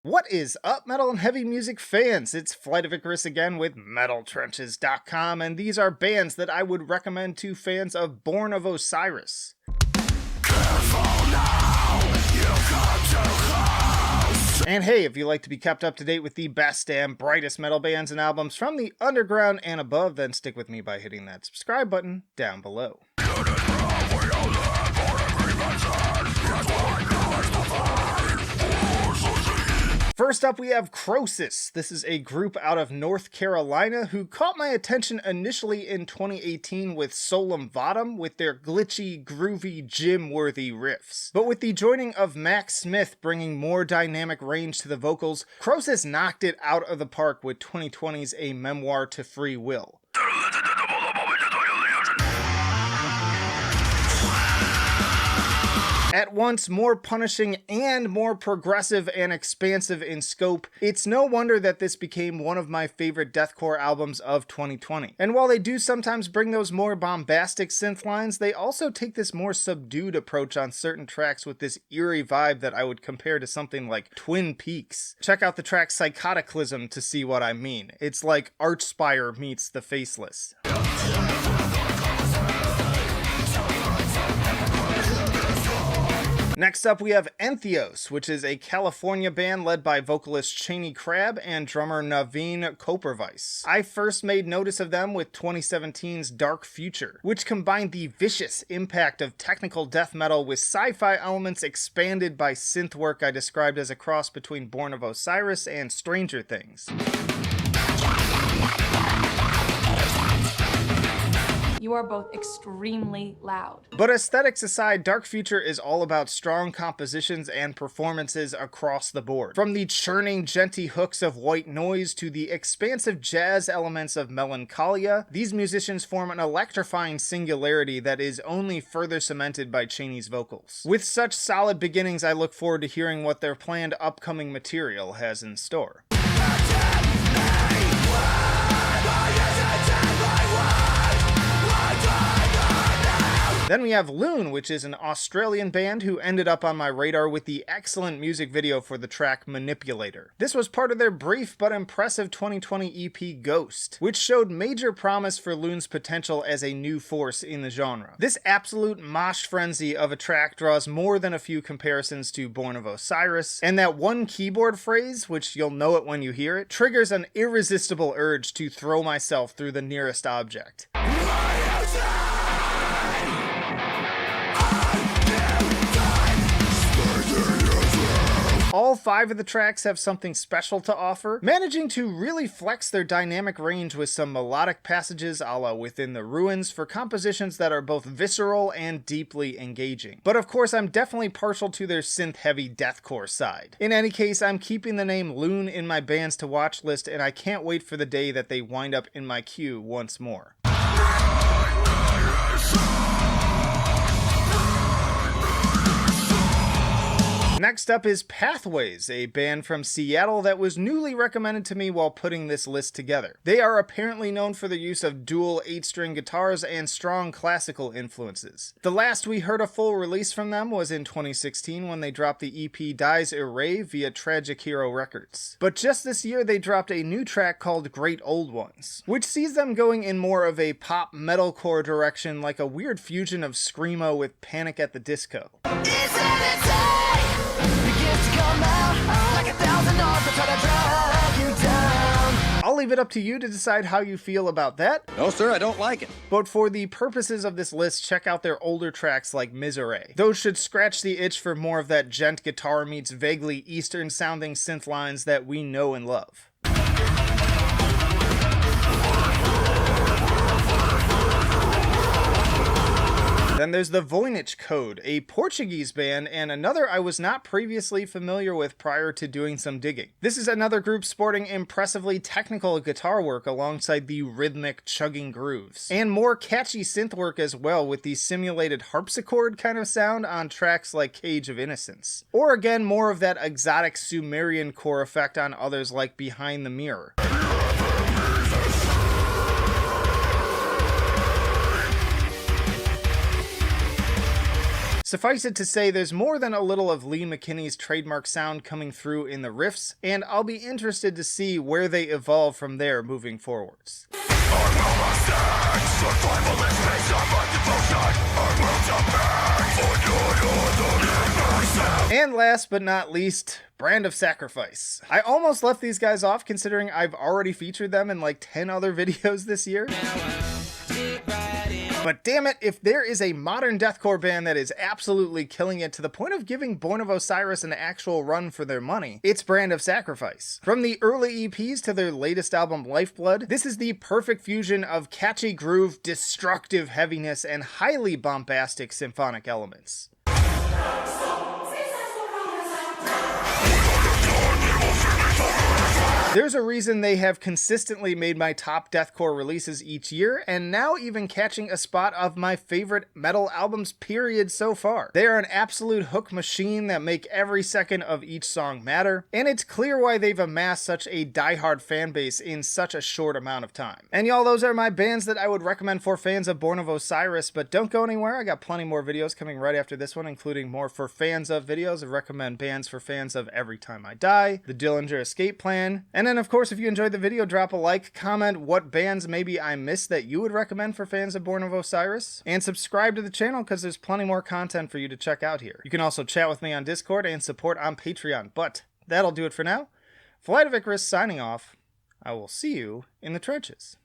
What is up, metal and heavy music fans? It's Flight of Icarus again with MetalTrenches.com, and these are bands that I would recommend to fans of Born of Osiris. And hey, if you like to be kept up to date with the best and brightest metal bands and albums from the underground and above, then stick with me by hitting that subscribe button down below. First up, we have Krosis. This is a group out of North Carolina who caught my attention initially in 2018 with Solem Vatum with their glitchy, groovy, gym-worthy riffs. But with the joining of Max Smith bringing more dynamic range to the vocals, Krosis knocked it out of the park with 2020's A Memoir to Free Will. At once more punishing and more progressive and expansive in scope, it's no wonder that this became one of my favorite deathcore albums of 2020. And while they do sometimes bring those more bombastic synth lines, they also take this more subdued approach on certain tracks with this eerie vibe that I would compare to something like Twin Peaks. Check out the track Psychoticalism to see what I mean. It's like Archspire meets The Faceless. Next up, we have Entheos, which is a California band led by vocalist Cheney Crab and drummer Naveen Kopervice. I first made notice of them with 2017's Dark Future, which combined the vicious impact of technical death metal with sci-fi elements expanded by synth work I described as a cross between Born of Osiris and Stranger Things. You are both extremely loud. But aesthetics aside, Dark Future is all about strong compositions and performances across the board. From the churning, genty hooks of White Noise to the expansive jazz elements of Melancholia, these musicians form an electrifying singularity that is only further cemented by Cheney's vocals. With such solid beginnings, I look forward to hearing what their planned upcoming material has in store. Then we have Loon, which is an Australian band who ended up on my radar with the excellent music video for the track Manipulator. This was part of their brief but impressive 2020 EP Ghost, which showed major promise for Loon's potential as a new force in the genre. This absolute mosh frenzy of a track draws more than a few comparisons to Born of Osiris, and that one keyboard phrase, which you'll know it when you hear it, triggers an irresistible urge to throw myself through the nearest object. All 5 of the tracks have something special to offer, managing to really flex their dynamic range with some melodic passages a la Within the Ruins for compositions that are both visceral and deeply engaging. But of course, I'm definitely partial to their synth-heavy deathcore side. In any case, I'm keeping the name Loon in my bands to watch list, and I can't wait for the day that they wind up in my queue once more. Next up is Pathways, a band from Seattle that was newly recommended to me while putting this list together. They are apparently known for the use of dual 8-string guitars and strong classical influences. The last we heard a full release from them was in 2016 when they dropped the EP Dies Irae via Tragic Hero Records. But just this year they dropped a new track called Great Old Ones, which sees them going in more of a pop metalcore direction, like a weird fusion of screamo with Panic at the Disco. I'll leave it up to you to decide how you feel about that. No, sir, I don't like it. But for the purposes of this list, check out their older tracks like Irae. Those should scratch the itch for more of that gent guitar meets vaguely Eastern sounding synth lines that we know and love. Then there's the Voynich Code, a Portuguese band and another I was not previously familiar with prior to doing some digging. This is another group sporting impressively technical guitar work alongside the rhythmic chugging grooves, and more catchy synth work as well with the simulated harpsichord kind of sound on tracks like Cage of Innocence. Or again, more of that exotic Sumerian core effect on others like Behind the Mirror. Suffice it to say, there's more than a little of Lee McKinney's trademark sound coming through in the riffs, and I'll be interested to see where they evolve from there moving forwards. And last but not least, Brand of Sacrifice. I almost left these guys off considering I've already featured them in like 10 other videos this year. But damn it, if there is a modern deathcore band that is absolutely killing it to the point of giving Born of Osiris an actual run for their money, it's Brand of Sacrifice. From the early EPs to their latest album Lifebolood, this is the perfect fusion of catchy groove, destructive heaviness, and highly bombastic symphonic elements. There's a reason they have consistently made my top deathcore releases each year, and now even catching a spot of my favorite metal albums period so far. They are an absolute hook machine that make every second of each song matter, and it's clear why they've amassed such a diehard fan base in such a short amount of time. And y'all, those are my bands that I would recommend for fans of Born of Osiris, but don't go anywhere, I got plenty more videos coming right after this one, including more for fans of videos. I recommend bands for fans of Every Time I Die, The Dillinger Escape Plan, and then of course if you enjoyed the video, drop a like, comment what bands maybe I missed that you would recommend for fans of Born of Osiris, and subscribe to the channel because there's plenty more content for you to check out here. You can also chat with me on Discord and support on Patreon, but that'll do it for now. Flight of Icarus signing off. I will see you in the trenches.